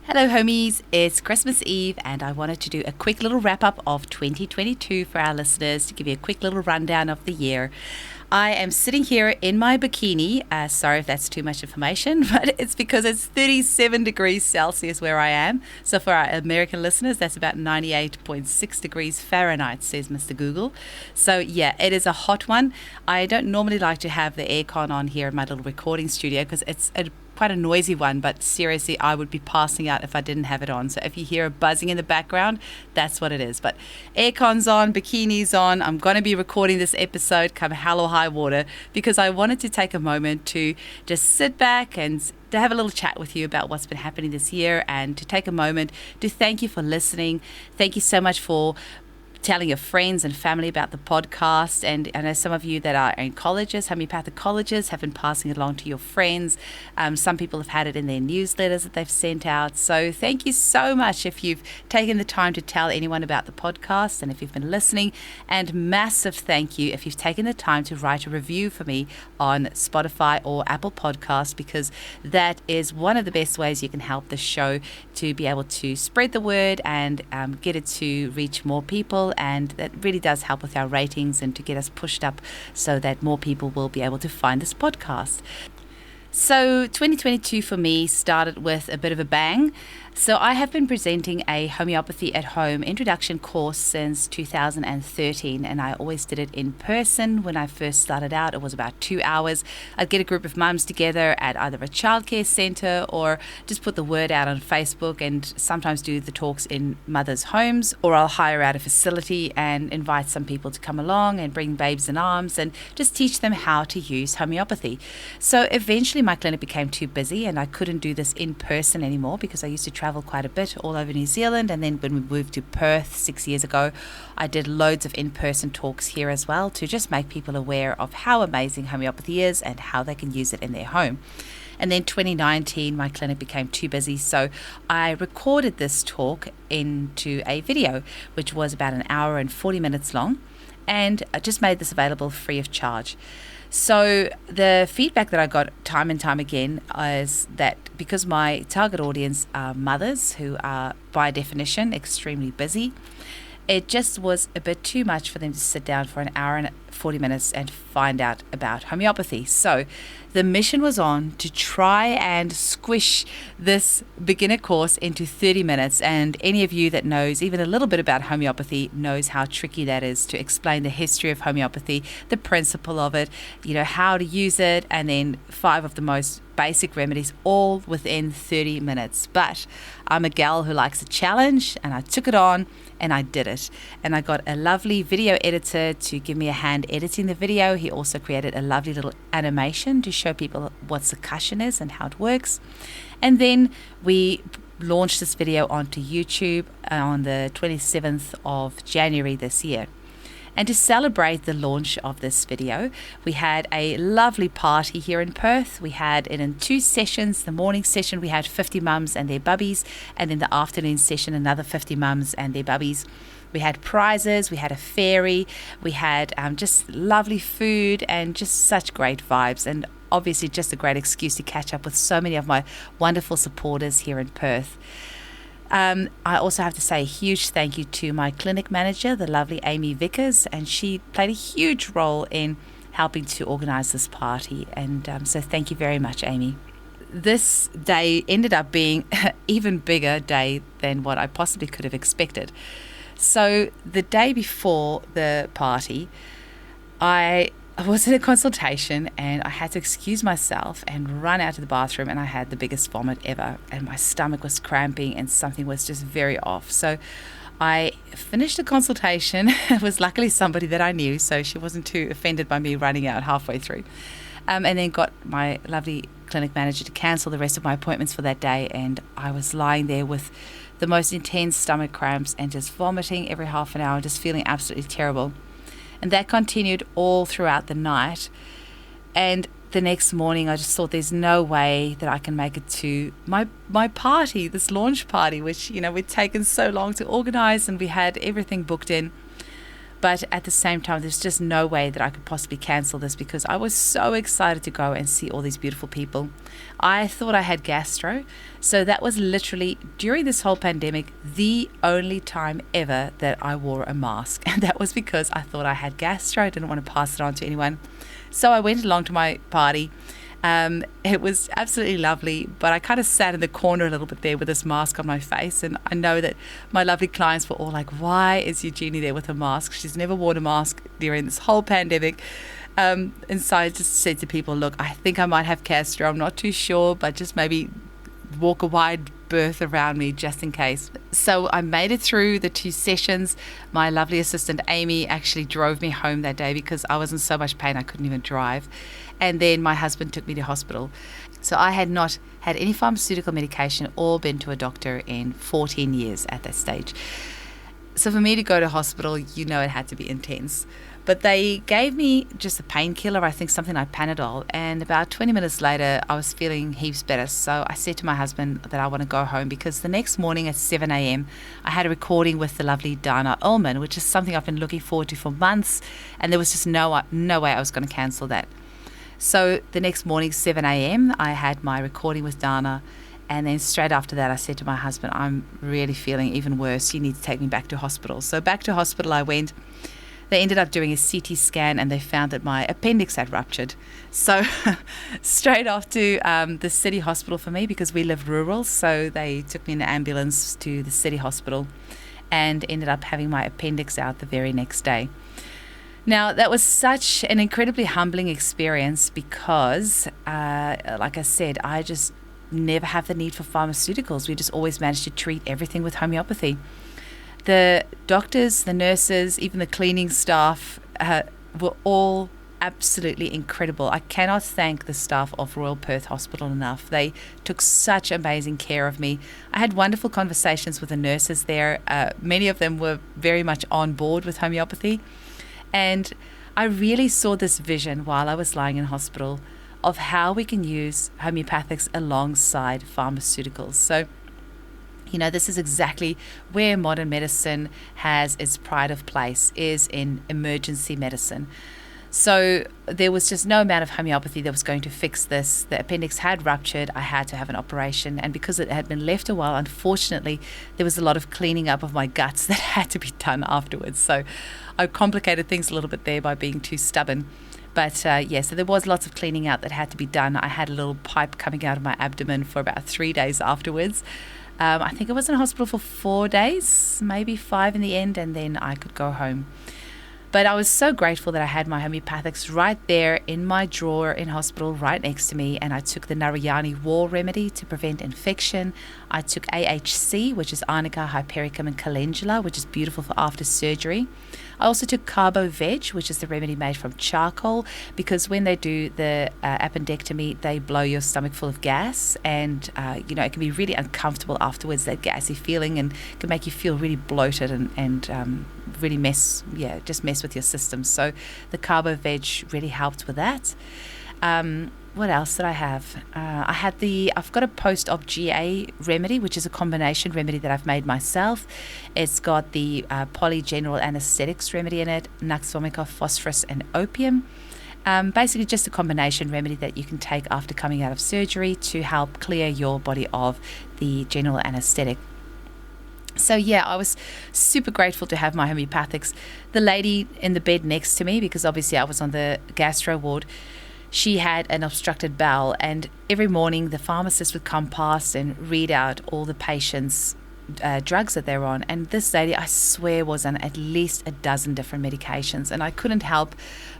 Hello homies, it's Christmas Eve and I wanted to do a quick little wrap up of 2022 for our listeners to give you a quick little rundown of the year. I am sitting here in my bikini. Sorry if that's too much information, but it's because it's 37 degrees Celsius where I am. So for our American listeners, that's about 98.6 degrees Fahrenheit, says Mr. Google. So yeah, it is a hot one. I don't normally like to have the aircon on here in my little recording studio because it's quite a noisy one, but seriously, I would be passing out if I didn't have it on. So if you hear a buzzing in the background, that's what it is. But aircon's on, bikini's on. I'm going to be recording this episode come hell or high water because I wanted to take a moment to just sit back and to have a little chat with you about what's been happening this year and to take a moment to thank you for listening. Thank you so much for telling your friends and family about the podcast. And I know some of you that are in colleges, homeopathic colleges, have been passing it along to your friends. Some people have had it in their newsletters that they've sent out. So thank you so much if you've taken the time to tell anyone about the podcast and if you've been listening. And massive thank you if you've taken the time to write a review for me on Spotify or Apple Podcasts, because that is one of the best ways you can help the show to be able to spread the word and get it to reach more people. And that really does help with our ratings and to get us pushed up so that more people will be able to find this podcast. So 2022 for me started with a bit of a bang. So I have been presenting a homeopathy at home introduction course since 2013, and I always did it in person. When I first started out, it was about 2 hours. I'd get a group of mums together at either a childcare centre or just put the word out on Facebook, and sometimes do the talks in mothers' homes, or I'll hire out a facility and invite some people to come along and bring babes in arms and just teach them how to use homeopathy. So eventually my clinic became too busy and I couldn't do this in person anymore because I used to travel quite a bit all over New Zealand, and then when we moved to Perth 6 years ago, I did loads of in-person talks here as well to just make people aware of how amazing homeopathy is and how they can use it in their home. And then 2019, my clinic became too busy, so I recorded this talk into a video, which was about an hour and 40 minutes long, and I just made this available free of charge. So the feedback that I got time and time again is that because my target audience are mothers who are by definition extremely busy, it just was a bit too much for them to sit down for an hour and 40 minutes and find out about homeopathy. So the mission was on to try and squish this beginner course into 30 minutes. And any of you that knows even a little bit about homeopathy knows how tricky that is to explain the history of homeopathy, the principle of it, how to use it, and then 5 of the most basic remedies all within 30 minutes. But I'm a gal who likes a challenge, and I took it on and I did it. And I got a lovely video editor to give me a hand editing the video. He also created a lovely little animation to show people what succussion is and how it works. And then we launched this video onto YouTube on the 27th of January this year. And to celebrate the launch of this video, we had a lovely party here in Perth. We had it in 2 sessions. The morning session, we had 50 mums and their bubbies, and then the afternoon session, another 50 mums and their bubbies. We had prizes, we had a fairy, we had just lovely food and just such great vibes, and obviously just a great excuse to catch up with so many of my wonderful supporters here in Perth. I also have to say a huge thank you to my clinic manager, the lovely Amy Vickers, and she played a huge role in helping to organise this party, and so thank you very much, Amy. This day ended up being an even bigger day than what I possibly could have expected. So the day before the party, I was in a consultation and I had to excuse myself and run out to the bathroom, and I had the biggest vomit ever and my stomach was cramping and something was just very off. So I finished the consultation. It was luckily somebody that I knew, so she wasn't too offended by me running out halfway through. And then got my lovely clinic manager to cancel the rest of my appointments for that day, and I was lying there with the most intense stomach cramps and just vomiting every half an hour, just feeling absolutely terrible. And that continued all throughout the night. And the next morning, I just thought there's no way that I can make it to my party, this launch party, which, we'd taken so long to organize and we had everything booked in. But at the same time, there's just no way that I could possibly cancel this because I was so excited to go and see all these beautiful people. I thought I had gastro. So that was literally, during this whole pandemic, the only time ever that I wore a mask. And that was because I thought I had gastro. I didn't want to pass it on to anyone. So I went along to my party. It was absolutely lovely, but I kind of sat in the corner a little bit there with this mask on my face. And I know that my lovely clients were all like, why is Eugenie there with a mask? She's never worn a mask during this whole pandemic. And so I just said to people, look, I think I might have gastro. I'm not too sure, but just maybe walk a wide berth around me just in case. So I made it through the 2 sessions. My lovely assistant Amy actually drove me home that day because I was in so much pain I couldn't even drive. And then my husband took me to hospital. So I had not had any pharmaceutical medication or been to a doctor in 14 years at that stage. So for me to go to hospital, it had to be intense. But they gave me just a painkiller, I think something like Panadol. And about 20 minutes later, I was feeling heaps better. So I said to my husband that I want to go home because the next morning at 7 a.m., I had a recording with the lovely Dana Ullman, which is something I've been looking forward to for months. And there was just no way I was going to cancel that. So the next morning, 7 a.m., I had my recording with Dana. And then straight after that, I said to my husband, I'm really feeling even worse. You need to take me back to hospital. So back to hospital I went. They ended up doing a CT scan and they found that my appendix had ruptured. So straight off to the city hospital for me because we live rural. So they took me in an ambulance to the city hospital and ended up having my appendix out the very next day. Now, that was such an incredibly humbling experience because, like I said, I just never have the need for pharmaceuticals. We just always managed to treat everything with homeopathy. The doctors, the nurses, even the cleaning staff were all absolutely incredible. I cannot thank the staff of Royal Perth Hospital enough. They took such amazing care of me. I had wonderful conversations with the nurses there. Many of them were very much on board with homeopathy. And I really saw this vision while I was lying in hospital of how we can use homeopathics alongside pharmaceuticals. So, this is exactly where modern medicine has its pride of place, is in emergency medicine. So there was just no amount of homeopathy that was going to fix this. The appendix had ruptured. I had to have an operation. And because it had been left a while, unfortunately, there was a lot of cleaning up of my guts that had to be done afterwards. So I complicated things a little bit there by being too stubborn. But so there was lots of cleaning out that had to be done. I had a little pipe coming out of my abdomen for about 3 days afterwards. I think I was in hospital for 4 days, maybe 5 in the end, and then I could go home. But I was so grateful that I had my homeopathics right there in my drawer in hospital, right next to me. And I took the Narayani War remedy to prevent infection. I took AHC, which is Arnica, Hypericum, and Calendula, which is beautiful for after surgery. I also took Carbo Veg, which is the remedy made from charcoal, because when they do the appendectomy, they blow your stomach full of gas, and it can be really uncomfortable afterwards, that gassy feeling, and can make you feel really bloated and really mess with your system. So the Carbo Veg really helped with that. What else did I have? I've got a post-op GA remedy, which is a combination remedy that I've made myself. It's got the polygeneral anesthetics remedy in it, Nux vomica, phosphorus, and opium. Basically just a combination remedy that you can take after coming out of surgery to help clear your body of the general anesthetic. So I was super grateful to have my homeopathics. The lady in the bed next to me, because obviously I was on the gastro ward, she had an obstructed bowel, and every morning the pharmacist would come past and read out all the patients' drugs that they're on. And this lady, I swear, was on at least a dozen different medications, and I couldn't help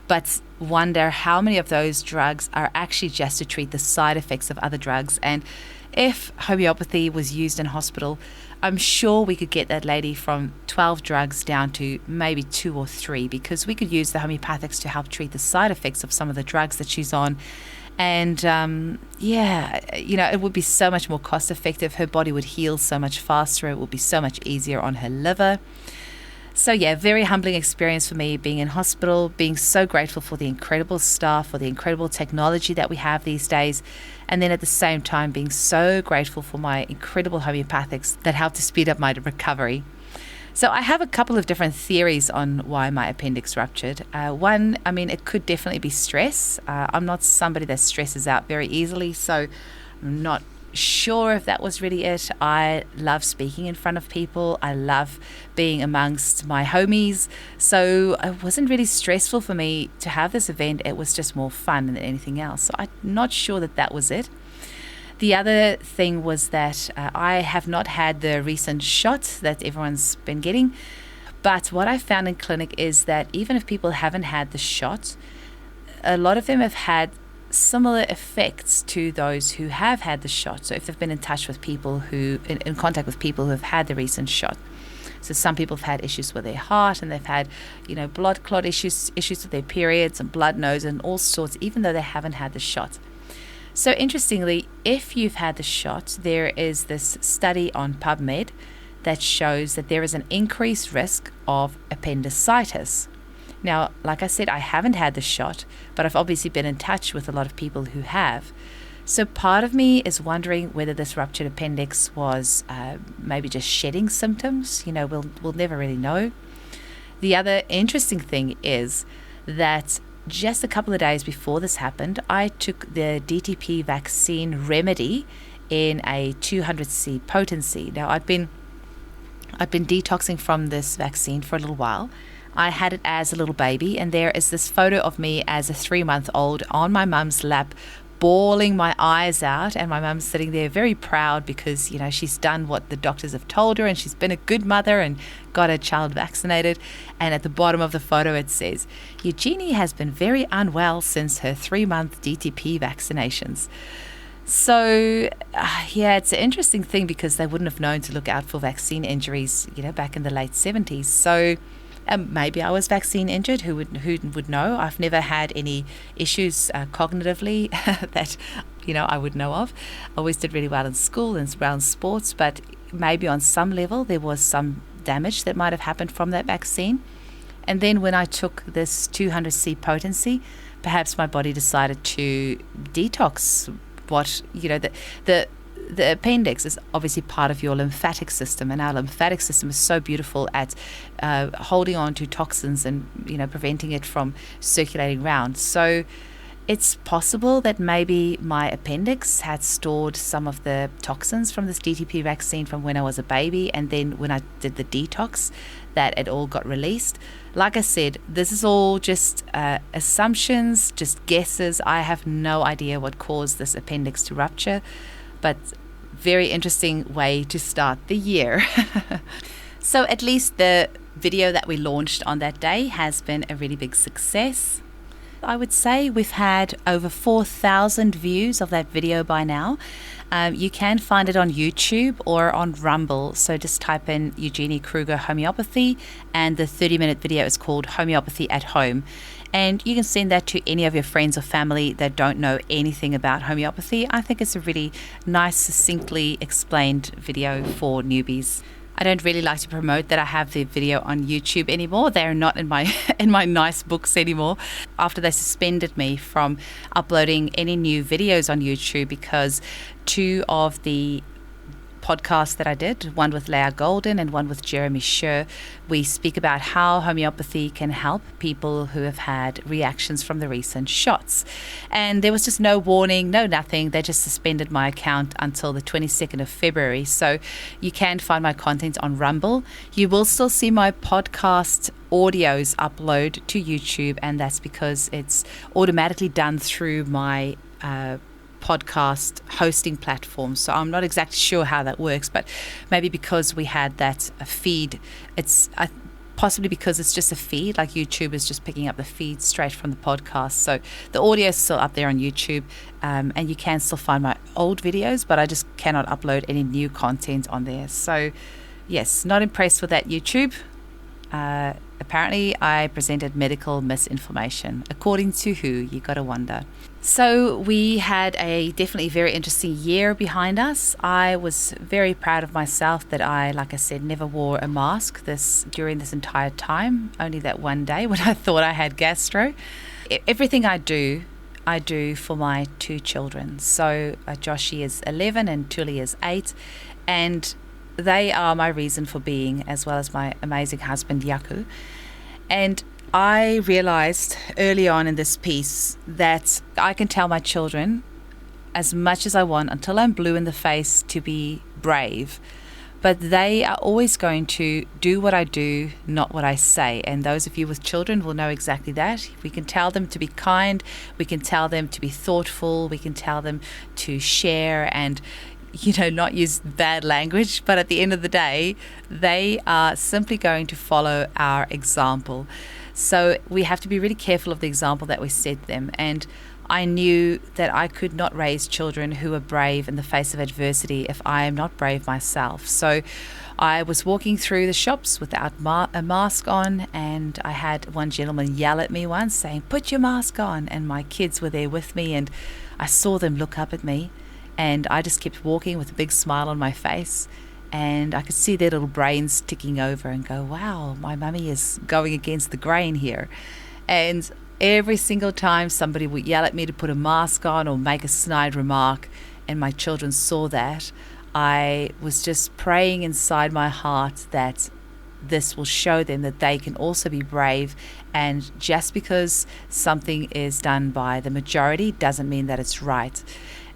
but wonder how many of those drugs are actually just to treat the side effects of other drugs. And if homeopathy was used in hospital, I'm sure we could get that lady from 12 drugs down to maybe 2 or 3, because we could use the homeopathics to help treat the side effects of some of the drugs that she's on. And it would be so much more cost effective. Her body would heal so much faster. It would be so much easier on her liver. So very humbling experience for me being in hospital, being so grateful for the incredible staff, for the incredible technology that we have these days. And then at the same time, being so grateful for my incredible homeopathics that helped to speed up my recovery. So I have a couple of different theories on why my appendix ruptured. One, I mean, it could definitely be stress. I'm not somebody that stresses out very easily, so I'm not sure if that was really it. I love speaking in front of people. I love being amongst my homies. So it wasn't really stressful for me to have this event. It was just more fun than anything else. So I'm not sure that that was it. The other thing was that I have not had the recent shot that everyone's been getting. But what I found in clinic is that even if people haven't had the shot, a lot of them have had similar effects to those who have had the shot. So if they've been in touch with people who, in contact with people who have had the recent shot. So some people have had issues with their heart, and they've had, blood clot issues with their periods and blood nose and all sorts, even though they haven't had the shot. So interestingly, if you've had the shot, there is this study on PubMed that shows that there is an increased risk of appendicitis. Now, like I said, I haven't had the shot, but I've obviously been in touch with a lot of people who have. So part of me is wondering whether this ruptured appendix was maybe just shedding symptoms. We'll never really know. The other interesting thing is that just a couple of days before this happened, I took the DTP vaccine remedy in a 200C potency. Now, I've been detoxing from this vaccine for a little while. I had it as a little baby, and there is this photo of me as a 3-month-old on my mum's lap, bawling my eyes out, and my mum's sitting there very proud because she's done what the doctors have told her, and she's been a good mother and got her child vaccinated. And at the bottom of the photo it says, Eugenie has been very unwell since her 3-month DTP vaccinations. So it's an interesting thing because they wouldn't have known to look out for vaccine injuries back in the late 70s. So maybe I was vaccine injured. Who would know? I've never had any issues cognitively that I would know of. I always did really well in school and around sports, but maybe on some level there was some damage that might have happened from that vaccine. And then when I took this 200C potency, perhaps my body decided to detox. The appendix is obviously part of your lymphatic system, and our lymphatic system is so beautiful at holding on to toxins and preventing it from circulating around. So it's possible that maybe my appendix had stored some of the toxins from this DTP vaccine from when I was a baby, and then when I did the detox, that it all got released. Like I said, this is all just assumptions, just guesses. I have no idea what caused this appendix to rupture, but very interesting way to start the year. So at least the video that we launched on that day has been a really big success. I would say we've had over 4,000 views of that video by now. You can find it on YouTube or on Rumble. So just type in Eugenie Kruger Homeopathy, and the 30-minute video is called Homeopathy at Home. And you can send that to any of your friends or family that don't know anything about homeopathy. I think it's a really nice, succinctly explained video for newbies. I don't really like to promote that I have the video on YouTube anymore. They're not in my nice books anymore. After they suspended me from uploading any new videos on YouTube because 2 of the podcasts that I did, one with Leah Golden and one with Jeremy Sher, we speak about how homeopathy can help people who have had reactions from the recent shots. And there was just no warning, no nothing. They just suspended my account until the 22nd of February. So you can find my content on Rumble. You will still see my podcast audios upload to YouTube, and that's because it's automatically done through my podcast hosting platform. So I'm not exactly sure how that works, but maybe because we had that feed, it's possibly because it's just a feed, like YouTube is just picking up the feed straight from the podcast. So the audio is still up there on YouTube, and you can still find my old videos, but I just cannot upload any new content on there. So yes, not impressed with that, YouTube. Apparently I presented medical misinformation. According to who? You gotta wonder. So we had a definitely very interesting year behind us. I was very proud of myself that I, like I said, never wore a mask during this entire time. Only that one day when I thought I had gastro. Everything I do for my 2 children. So Joshie is 11 and Tuli is 8. And they are my reason for being, as well as my amazing husband, Yaku. And I realized early on in this piece that I can tell my children as much as I want until I'm blue in the face to be brave. But they are always going to do what I do, not what I say. And those of you with children will know exactly that. We can tell them to be kind. We can tell them to be thoughtful. We can tell them to share and, not use bad language. But at the end of the day, they are simply going to follow our example. So we have to be really careful of the example that we set them. And I knew that I could not raise children who are brave in the face of adversity if I am not brave myself. So I was walking through the shops without a mask on, and I had one gentleman yell at me once saying, "Put your mask on." And my kids were there with me, and I saw them look up at me, and I just kept walking with a big smile on my face. And I could see their little brains ticking over and go, wow, my mummy is going against the grain here. And every single time somebody would yell at me to put a mask on or make a snide remark, and my children saw that, I was just praying inside my heart that this will show them that they can also be brave. And just because something is done by the majority doesn't mean that it's right.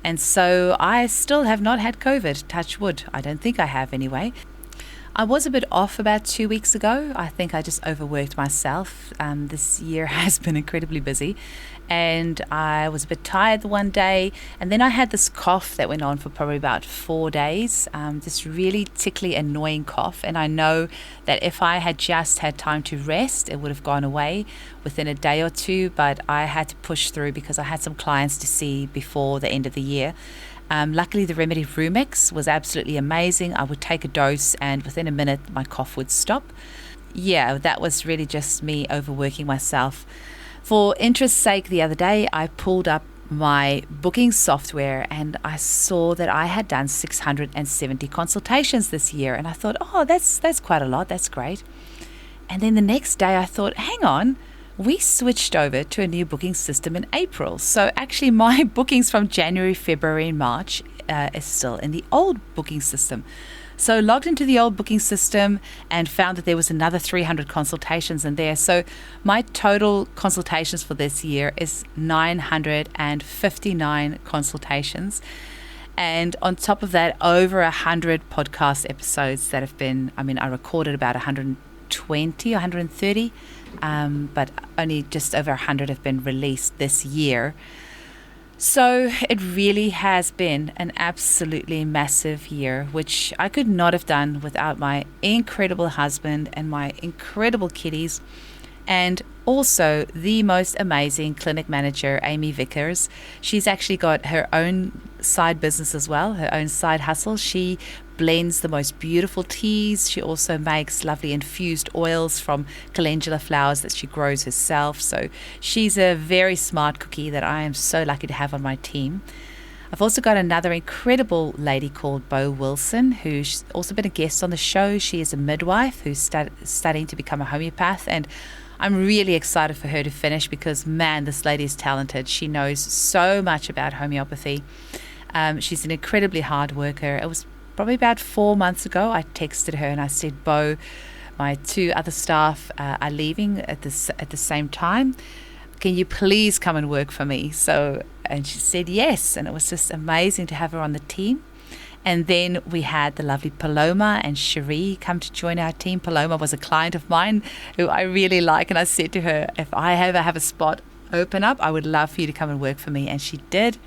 And so I still have not had COVID, touch wood. I don't think I have anyway. I was a bit off about 2 weeks ago. I think I just overworked myself. This year has been incredibly busy, and I was a bit tired the one day, and then I had this cough that went on for probably about 4 days, this really tickly, annoying cough. And I know that if I had just had time to rest, it would have gone away within a day or two, but I had to push through because I had some clients to see before the end of the year. Luckily, the Remedy Rumix was absolutely amazing. I would take a dose and within a minute, my cough would stop. Yeah, that was really just me overworking myself. For interest's sake, the other day, I pulled up my booking software and I saw that I had done 670 consultations this year. And I thought, oh, that's quite a lot. That's great. And then the next day I thought, hang on, we switched over to a new booking system in April. So actually my bookings from January, February, and March is still in the old booking system. So logged into the old booking system and found that there was another 300 consultations in there. So my total consultations for this year is 959 consultations. And on top of that, over 100 podcast episodes that have been, I recorded about 120 or 130, but only just over 100 have been released this year. So it really has been an absolutely massive year, which I could not have done without my incredible husband and my incredible kiddies, and also the most amazing clinic manager, Amy Vickers. She's actually got her own side business as well, her own side hustle. She blends the most beautiful teas. She also makes lovely infused oils from calendula flowers that she grows herself. So she's a very smart cookie that I am so lucky to have on my team. I've also got another incredible lady called Bo Wilson, who's also been a guest on the show. She is a midwife who's studying to become a homeopath, and I'm really excited for her to finish because, man, this lady is talented. She knows so much about homeopathy. She's an incredibly hard worker. It was probably about 4 months ago, I texted her and I said, Bo, my 2 other staff are leaving at the same time. Can you please come and work for me? And she said yes, and it was just amazing to have her on the team. And then we had the lovely Paloma and Cherie come to join our team. Paloma was a client of mine who I really like, and I said to her, if I ever have a spot open up, I would love for you to come and work for me. And she did.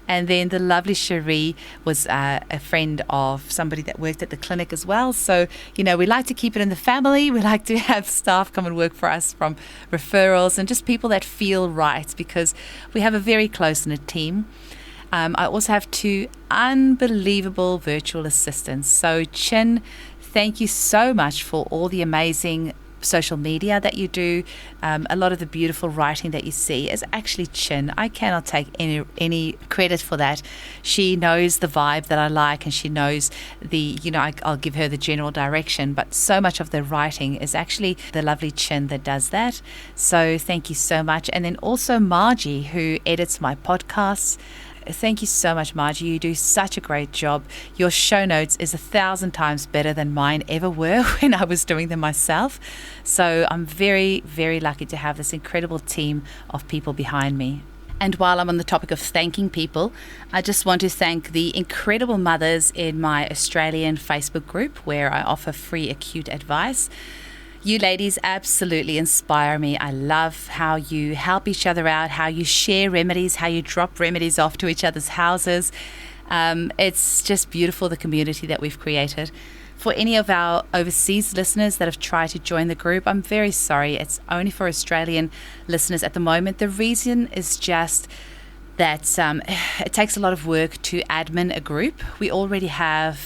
And then the lovely Cherie was a friend of somebody that worked at the clinic as well. So, we like to keep it in the family. We like to have staff come and work for us from referrals and just people that feel right, because we have a very close-knit team. I also have 2 unbelievable virtual assistants. So Chin, thank you so much for all the amazing social media that you do. A lot of the beautiful writing that you see is actually Chin. I cannot take any credit for that. She knows the vibe that I like, and she knows I'll give her the general direction, but so much of the writing is actually the lovely Chin that does that. So thank you so much. And then also Margie, who edits my podcasts. Thank you so much, Margie. You do such a great job. Your show notes is 1,000 times better than mine ever were when I was doing them myself. So I'm very, very lucky to have this incredible team of people behind me. And while I'm on the topic of thanking people, I just want to thank the incredible mothers in my Australian Facebook group where I offer free acute advice. You ladies absolutely inspire me. I love how you help each other out, how you share remedies, how you drop remedies off to each other's houses. It's just beautiful, the community that we've created. For any of our overseas listeners that have tried to join the group, I'm very sorry. It's only for Australian listeners at the moment. The reason is just that it takes a lot of work to admin a group. We already have,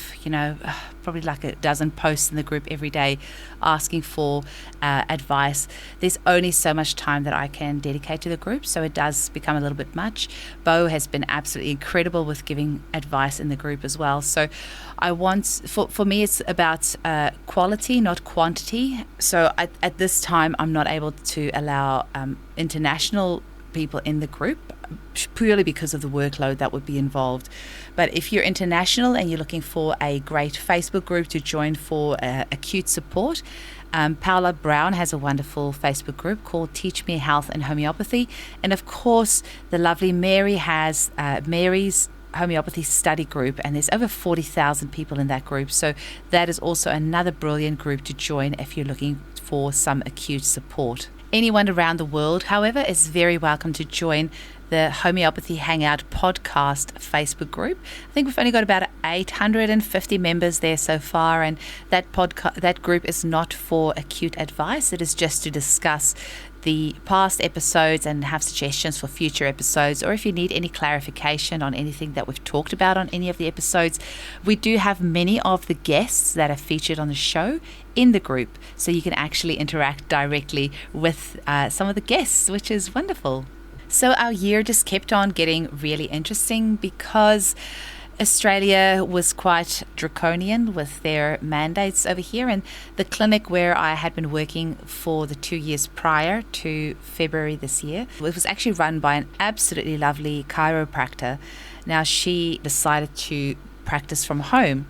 probably like a dozen posts in the group every day asking for advice. There's only so much time that I can dedicate to the group, so it does become a little bit much. Bo has been absolutely incredible with giving advice in the group as well. So I want, for me, it's about quality, not quantity. So at this time, I'm not able to allow international people in the group purely because of the workload that would be involved. But if you're international and you're looking for a great Facebook group to join for acute support, Paula Brown has a wonderful Facebook group called Teach Me Health and Homeopathy. And of course, the lovely Mary has Mary's Homeopathy Study Group, and there's over 40,000 people in that group. So that is also another brilliant group to join if you're looking for some acute support. Anyone around the world, however, is very welcome to join the Homeopathy Hangout Podcast Facebook group. I think we've only got about 850 members there so far, and that group is not for acute advice. It is just to discuss the past episodes and have suggestions for future episodes, or if you need any clarification on anything that we've talked about on any of the episodes. We do have many of the guests that are featured on the show in the group, so you can actually interact directly with some of the guests, which is wonderful. So our year just kept on getting really interesting because Australia was quite draconian with their mandates over here, and the clinic where I had been working for the 2 years prior to February this year, it was actually run by an absolutely lovely chiropractor. Now she decided to practice from home.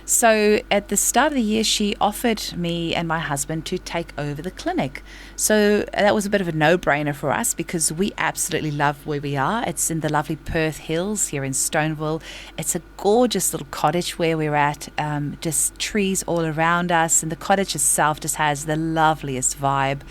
So at the start of the year, she offered me and my husband to take over the clinic. So that was a bit of a no-brainer for us because we absolutely love where we are. It's in the lovely Perth Hills here in Stoneville. It's a gorgeous little cottage where we're at, just trees all around us. And the cottage itself just has the loveliest vibe.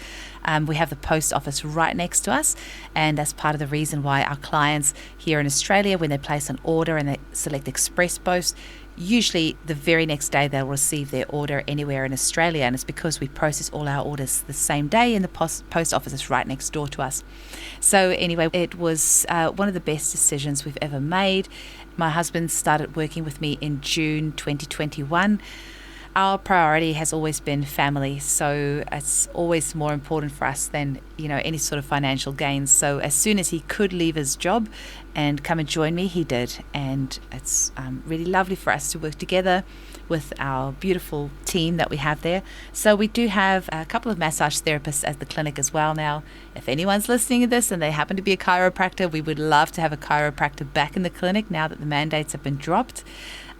We have the post office right next to us, and that's part of the reason why our clients here in Australia, when they place an order and they select Express Post, usually the very next day they'll receive their order anywhere in Australia, and it's because we process all our orders the same day and the post office is right next door to us. So anyway, it was one of the best decisions we've ever made. My husband started working with me in June 2021. Our priority has always been family, so it's always more important for us than any sort of financial gains. So as soon as he could leave his job and come and join me, he did, and it's really lovely for us to work together with our beautiful team that we have there. So we do have a couple of massage therapists at the clinic as well now. If anyone's listening to this and they happen to be a chiropractor, we would love to have a chiropractor back in the clinic now that the mandates have been dropped.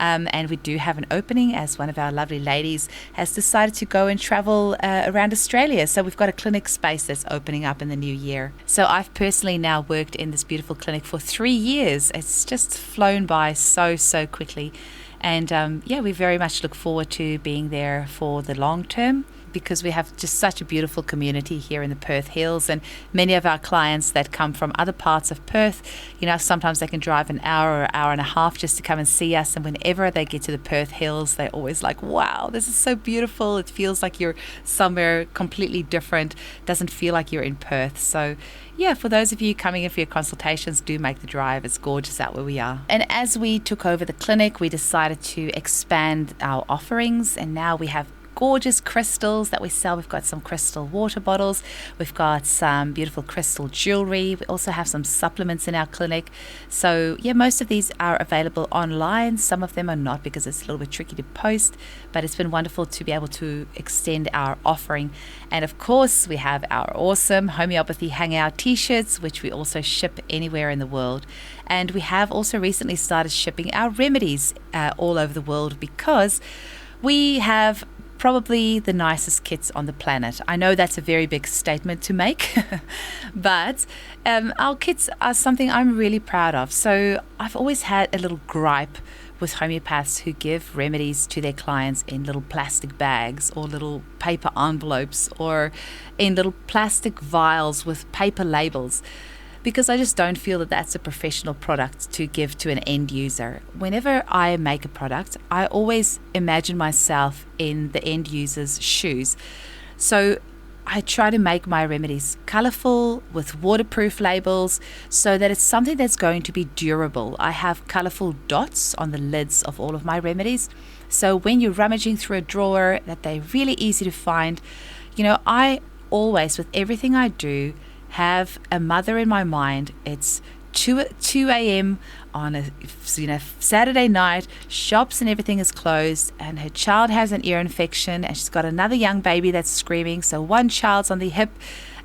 And we do have an opening as one of our lovely ladies has decided to go and travel around Australia. So we've got a clinic space that's opening up in the new year. So I've personally now worked in this beautiful clinic for 3 years. It's just flown by so quickly. And we very much look forward to being there for the long term, because we have just such a beautiful community here in the Perth Hills, and many of our clients that come from other parts of Perth, sometimes they can drive an hour or hour and a half just to come and see us, and whenever they get to the Perth Hills, they're always like, wow, this is so beautiful. It feels like you're somewhere completely different. It doesn't feel like you're in Perth. So yeah, for those of you coming in for your consultations, do make the drive. It's gorgeous out where we are. And as we took over the clinic, we decided to expand our offerings, and now we have gorgeous crystals that we sell. We've got some crystal water bottles. We've got some beautiful crystal jewelry. We also have some supplements in our clinic. So yeah, most of these are available online. Some of them are not because it's a little bit tricky to post, but it's been wonderful to be able to extend our offering. And of course, we have our awesome Homeopathy Hangout t-shirts, which we also ship anywhere in the world. And we have also recently started shipping our remedies all over the world because we have probably the nicest kids on the planet. I know that's a very big statement to make, but our kids are something I'm really proud of. So I've always had a little gripe with homeopaths who give remedies to their clients in little plastic bags or little paper envelopes or in little plastic vials with paper labels, because I just don't feel that that's a professional product to give to an end user. Whenever I make a product, I always imagine myself in the end user's shoes. So I try to make my remedies colorful with waterproof labels so that it's something that's going to be durable. I have colorful dots on the lids of all of my remedies. So when you're rummaging through a drawer, that they're really easy to find. I always, with everything I do, have a mother in my mind. It's 2 a.m. on a Saturday night, shops and everything is closed, and her child has an ear infection, and she's got another young baby that's screaming. So one child's on the hip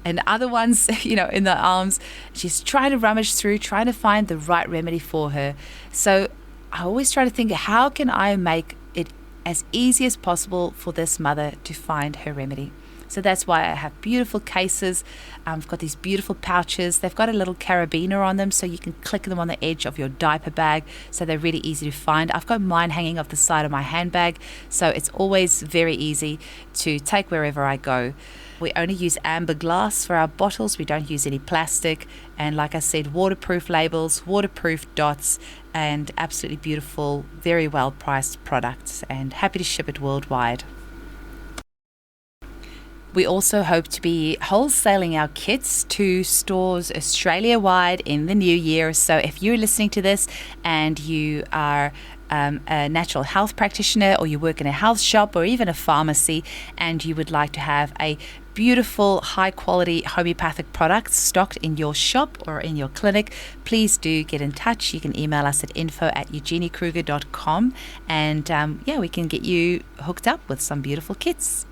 and the other one's in the arms. She's trying to rummage through, trying to find the right remedy for her. So I always try to think, how can I make it as easy as possible for this mother to find her remedy? So that's why I have beautiful cases. I've got these beautiful pouches. They've got a little carabiner on them so you can click them on the edge of your diaper bag, so they're really easy to find. I've got mine hanging off the side of my handbag, so it's always very easy to take wherever I go. We only use amber glass for our bottles. We don't use any plastic. And like I said, waterproof labels, waterproof dots, and absolutely beautiful, very well priced products, and happy to ship it worldwide. We also hope to be wholesaling our kits to stores Australia-wide in the new year. So if you're listening to this and you are a natural health practitioner, or you work in a health shop or even a pharmacy, and you would like to have a beautiful, high-quality homeopathic products stocked in your shop or in your clinic, please do get in touch. You can email us at info@eugeniekruger.com, and we can get you hooked up with some beautiful kits.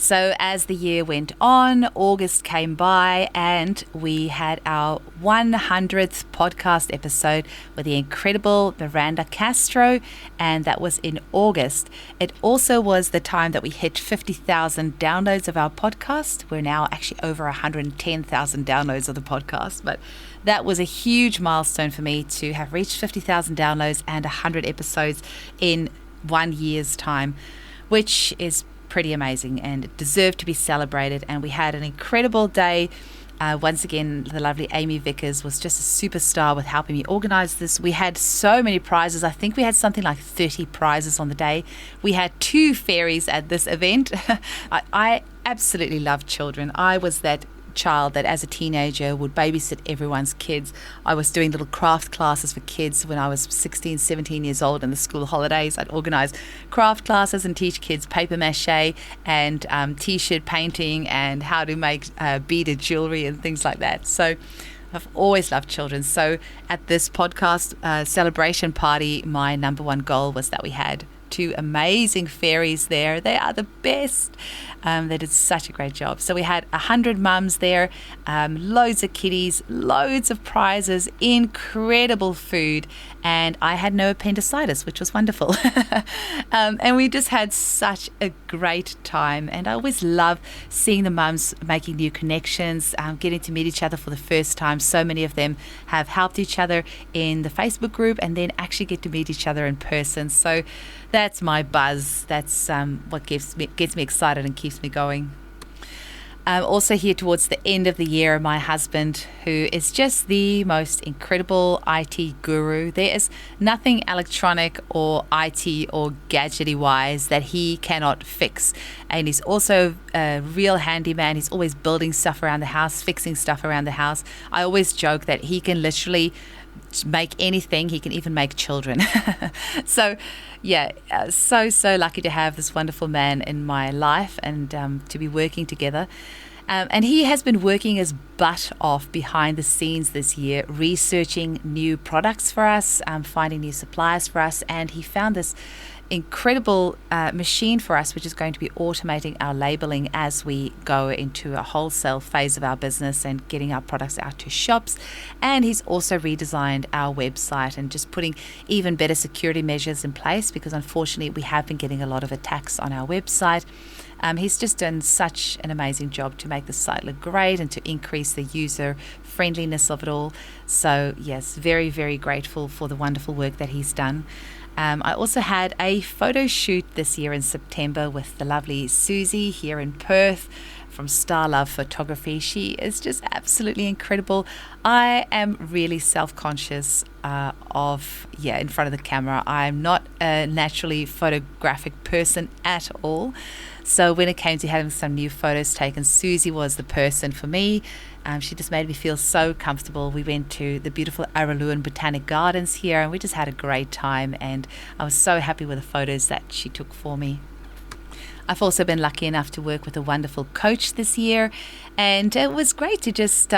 So as the year went on, August came by, and we had our 100th podcast episode with the incredible Miranda Castro, and that was in August. It also was the time that we hit 50,000 downloads of our podcast. We're now actually over 110,000 downloads of the podcast, but that was a huge milestone for me to have reached 50,000 downloads and 100 episodes in 1 year's time, which is pretty amazing, and it deserved to be celebrated. And we had an incredible day. Once again, the lovely Amy Vickers was just a superstar with helping me organize this. We had so many prizes. I think we had something like 30 prizes on the day. We had 2 fairies at this event. I absolutely love children. I was that child that as a teenager would babysit everyone's kids. I was doing little craft classes for kids when I was 16, 17 years old in the school holidays. I'd organize craft classes and teach kids paper mache and t-shirt painting and how to make beaded jewelry and things like that. So I've always loved children. So at this podcast celebration party, my number one goal was that we had 2 amazing fairies there. They are the best. They did such a great job. So we had 100 mums there, loads of kiddies, loads of prizes, incredible food, and I had no appendicitis, which was wonderful. And we just had such a great time. And I always love seeing the mums making new connections, getting to meet each other for the first time. So many of them have helped each other in the Facebook group and then actually get to meet each other in person. So that's my buzz. That's what gets me excited and keeps me going. Also here towards the end of the year, my husband, who is just the most incredible IT guru. There is nothing electronic or IT or gadgety wise that he cannot fix. And he's also a real handyman. He's always building stuff around the house, fixing stuff around the house. I always joke that he can literally make anything. He can even make children. So, yeah, so lucky to have this wonderful man in my life and to be working together. And he has been working his butt off behind the scenes this year, researching new products for us, finding new suppliers for us. And he found this incredible machine for us, which is going to be automating our labeling as we go into a wholesale phase of our business and getting our products out to shops. And he's also redesigned our website and just putting even better security measures in place, because unfortunately we have been getting a lot of attacks on our website. He's just done such an amazing job to make the site look great and to increase the user friendliness of it all. So yes, very, very grateful for the wonderful work that he's done. I also had a photo shoot this year in September with the lovely Susie here in Perth from Star Love Photography. She is just absolutely incredible. I am really self-conscious in front of the camera. I'm not a naturally photographic person at all. So when it came to having some new photos taken, Susie was the person for me. She just made me feel so comfortable. We went to the beautiful Araluan Botanic Gardens here and we just had a great time, and I was so happy with the photos that she took for me. I've also been lucky enough to work with a wonderful coach this year, and it was great to just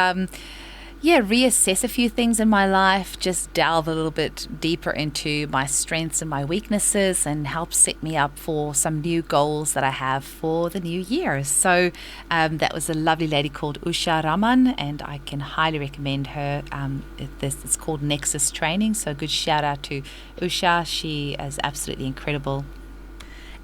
reassess a few things in my life, just delve a little bit deeper into my strengths and my weaknesses, and help set me up for some new goals that I have for the new year. So that was a lovely lady called Usha Raman, and I can highly recommend her. It's called Nexus Training, so good shout out to Usha. She is absolutely incredible.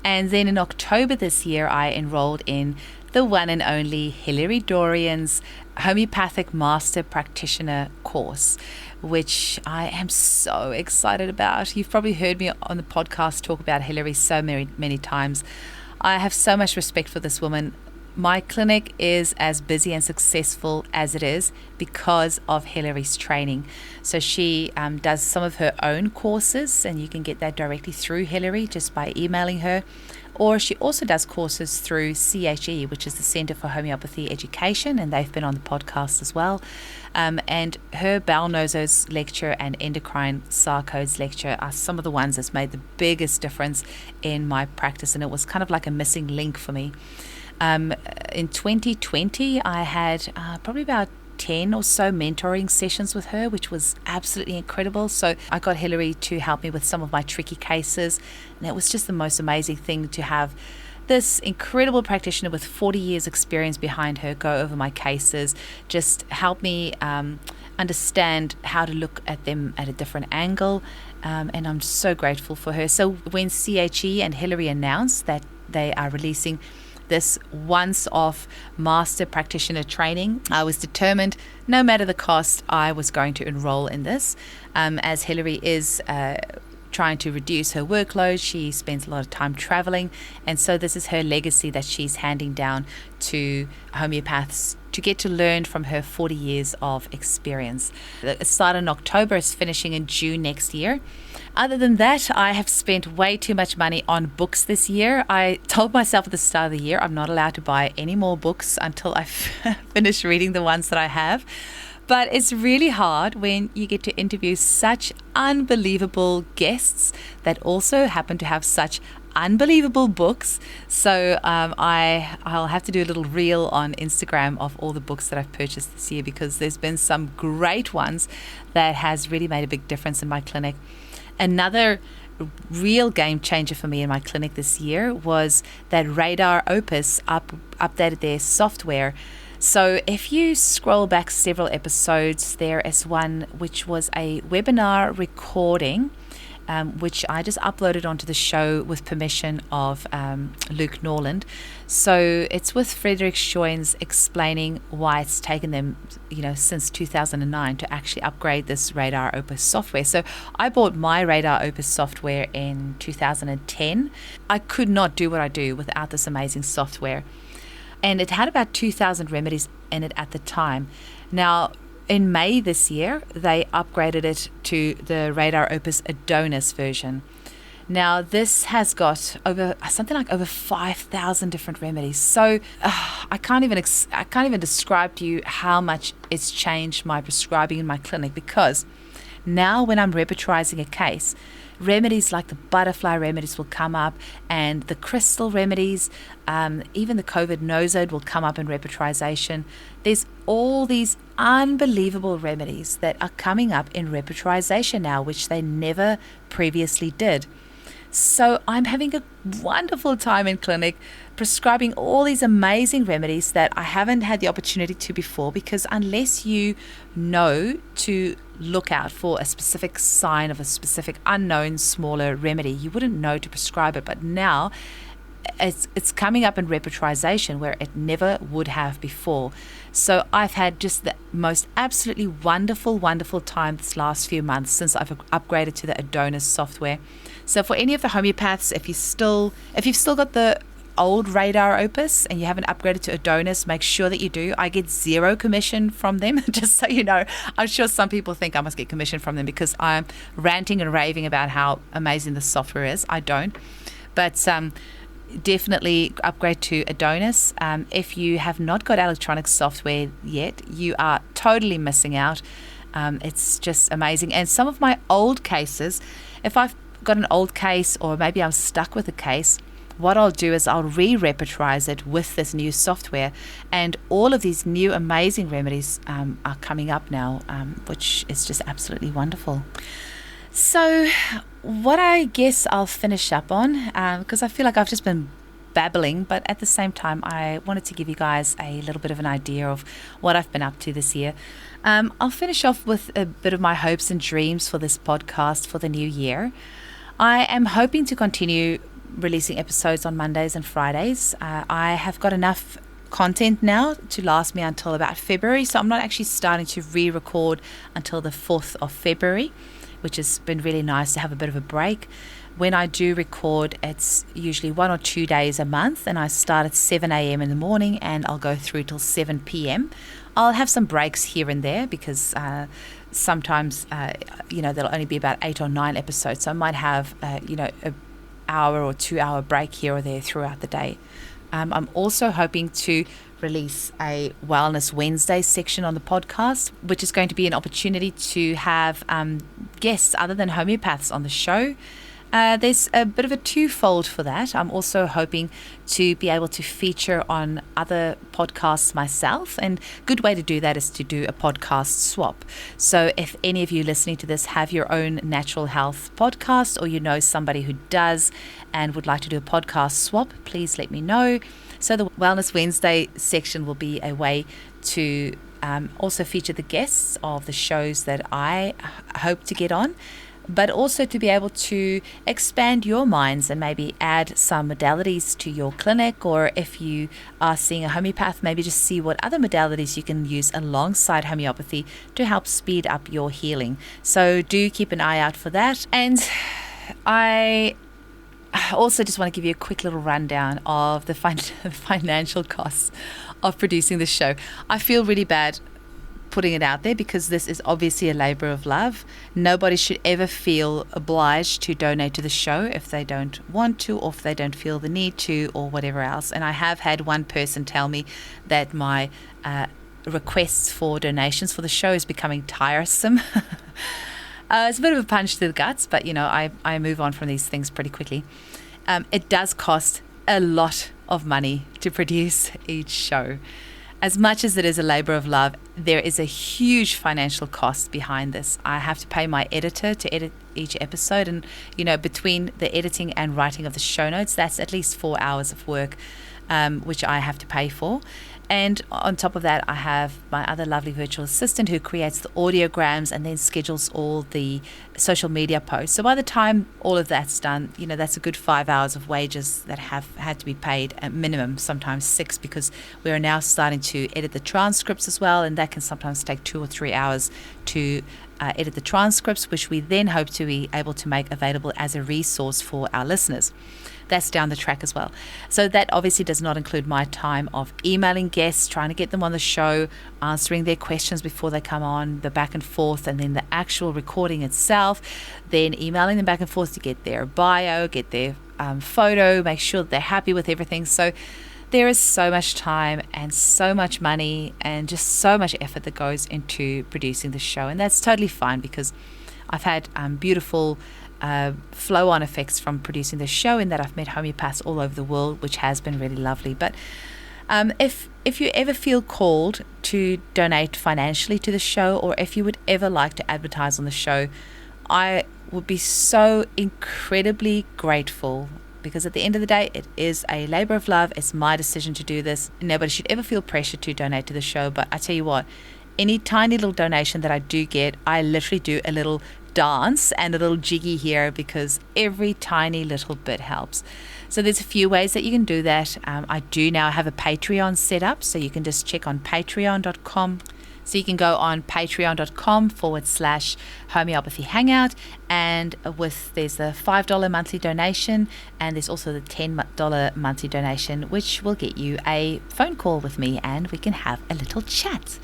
And then in October this year, I enrolled in the one and only Hilary Dorian's Homeopathic Master Practitioner course, which I am so excited about. You've probably heard me on the podcast talk about Hilary so many times. I have so much respect for this woman. My clinic is as busy and successful as it is because of Hilary's training. So she does some of her own courses, and you can get that directly through Hilary just by emailing her. Or she also does courses through CHE, which is the Centre for Homeopathy Education, and they've been on the podcast as well. And her bowel nosers lecture and endocrine sarcodes lecture are some of the ones that's made the biggest difference in my practice, and it was kind of like a missing link for me. In 2020, I had probably about 10 or so mentoring sessions with her, which was absolutely incredible. So I got Hilary to help me with some of my tricky cases, and it was just the most amazing thing to have this incredible practitioner with 40 years experience behind her go over my cases, just help me understand how to look at them at a different angle, and I'm so grateful for her. So when CHE and Hilary announced that they are releasing this once-off master practitioner training, I was determined, no matter the cost, I was going to enroll in this. As Hilary is trying to reduce her workload, she spends a lot of time traveling, and so this is her legacy that she's handing down to homeopaths to get to learn from her 40 years of experience. It started in October, it's finishing in June next year. Other than that, I have spent way too much money on books this year. I told myself at the start of the year I'm not allowed to buy any more books until I finish reading the ones that I have. But it's really hard when you get to interview such unbelievable guests that also happen to have such unbelievable books. So I'll have to do a little reel on Instagram of all the books that I've purchased this year, because there's been some great ones that has really made a big difference in my clinic. Another real game changer for me in my clinic this year was that Radar Opus updated their software. So if you scroll back several episodes, there is one which was a webinar recording, which I just uploaded onto the show with permission of Luke Norland. So it's with Frederick Schoens explaining why it's taken them, since 2009 to actually upgrade this Radar Opus software. So I bought my Radar Opus software in 2010. I could not do what I do without this amazing software. And it had about 2,000 remedies in it at the time. Now, in May this year, they upgraded it to the Radar Opus Adonis version. Now, this has got over 5,000 different remedies. So I can't even describe to you how much it's changed my prescribing in my clinic, because Now when I'm repertorizing a case, remedies like the butterfly remedies will come up, and the crystal remedies, even the COVID nosode will come up in repertorization. There's all these unbelievable remedies that are coming up in repertorization now, which they never previously did. So I'm having a wonderful time in clinic prescribing all these amazing remedies that I haven't had the opportunity to before, because unless you know to look out for a specific sign of a specific unknown smaller remedy, you wouldn't know to prescribe it. But now it's coming up in repertorization where it never would have before. So I've had just the most absolutely wonderful time this last few months since I've upgraded to the Adonis software. So for any of the homeopaths, if you've still got the old Radar Opus and you haven't upgraded to Adonis, make sure that you do. I get zero commission from them, just so you know. I'm sure some people think I must get commission from them because I'm ranting and raving about how amazing the software is. I don't. But definitely upgrade to Adonis. If you have not got electronic software yet, you are totally missing out. It's just amazing. And some of my old cases, if I've got an old case or maybe I'm stuck with a case, what I'll do is I'll re-repertorize it with this new software, and all of these new amazing remedies are coming up now, which is just absolutely wonderful. So what I guess I'll finish up on, because I feel like I've just been babbling, but at the same time I wanted to give you guys a little bit of an idea of what I've been up to this year. I'll finish off with a bit of my hopes and dreams for this podcast for the new year. I am hoping to continue releasing episodes on Mondays and Fridays. I have got enough content now to last me until about February, so I'm not actually starting to re-record until the 4th of February, which has been really nice to have a bit of a break. When I do record, it's usually 1 or 2 days a month, and I start at 7 a.m. in the morning and I'll go through till 7 p.m. I'll have some breaks here and there because sometimes, there'll only be about 8 or 9 episodes. So I might have, an hour or 2 hour break here or there throughout the day. I'm also hoping to release a Wellness Wednesday section on the podcast, which is going to be an opportunity to have guests other than homeopaths on the show. There's a bit of a twofold for that. I'm also hoping to be able to feature on other podcasts myself, and a good way to do that is to do a podcast swap. So if any of you listening to this have your own natural health podcast, or you know somebody who does and would like to do a podcast swap, please let me know. So the Wellness Wednesday section will be a way to also feature the guests of the shows that I hope to get on, but also to be able to expand your minds and maybe add some modalities to your clinic, or if you are seeing a homeopath, maybe just see what other modalities you can use alongside homeopathy to help speed up your healing. So do keep an eye out for that. And I also just want to give you a quick little rundown of the financial costs of producing this show. I feel really bad putting it out there because this is obviously a labor of love. Nobody should ever feel obliged to donate to the show if they don't want to, or if they don't feel the need to, or whatever else. And I have had one person tell me that my requests for donations for the show is becoming tiresome. It's a bit of a punch to the guts, but I move on from these things pretty quickly. It does cost a lot of money to produce each show. As much as it is a labor of love, there is a huge financial cost behind this. I have to pay my editor to edit each episode, and between the editing and writing of the show notes, that's at least 4 hours of work, which I have to pay for. And on top of that, I have my other lovely virtual assistant who creates the audiograms and then schedules all the social media posts. So by the time all of that's done, that's a good 5 hours of wages that have had to be paid at minimum, sometimes 6, because we are now starting to edit the transcripts as well. And that can sometimes take 2 or 3 hours to edit the transcripts, which we then hope to be able to make available as a resource for our listeners. That's down the track as well. So that obviously does not include my time of emailing guests, trying to get them on the show, answering their questions before they come on, the back and forth, and then the actual recording itself, then emailing them back and forth to get their bio, get their photo, make sure that they're happy with everything. So there is so much time and so much money and just so much effort that goes into producing the show. And that's totally fine because I've had beautiful flow-on effects from producing the show, in that I've met homeopaths all over the world, which has been really lovely. But if you ever feel called to donate financially to the show, or if you would ever like to advertise on the show, I would be so incredibly grateful, because at the end of the day, it is a labor of love. It's my decision to do this. Nobody should ever feel pressure to donate to the show. But I tell you what, any tiny little donation that I do get, I literally do a little dance and a little jiggy here, because every tiny little bit helps. So there's a few ways that you can do that. I do now have a Patreon set up, so you can just check on patreon.com. So you can go on patreon.com/homeopathy hangout, and there's a $5 monthly donation, and there's also the $10 monthly donation, which will get you a phone call with me, and we can have a little chat.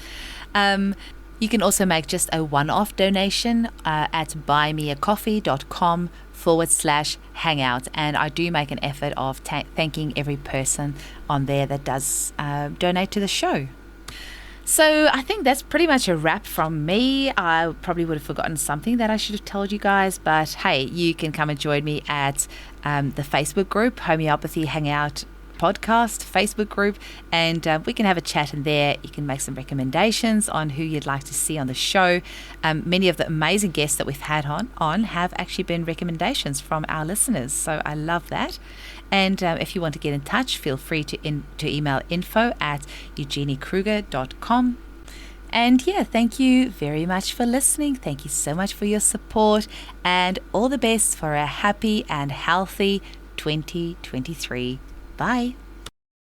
You can also make just a one-off donation at buymeacoffee.com/hangout. And I do make an effort of thanking every person on there that does donate to the show. So I think that's pretty much a wrap from me. I probably would have forgotten something that I should have told you guys, but hey, you can come and join me at the Facebook group, Homeopathy Hangout Podcast Facebook group, and we can have a chat in there. You can make some recommendations on who you'd like to see on the show. Many of the amazing guests that we've had on have actually been recommendations from our listeners, so I love that. And if you want to get in touch, feel free to email info@eugeniekruger.com. And yeah, thank you very much for listening. Thank you so much for your support, and all the best for a happy and healthy 2023. Bye.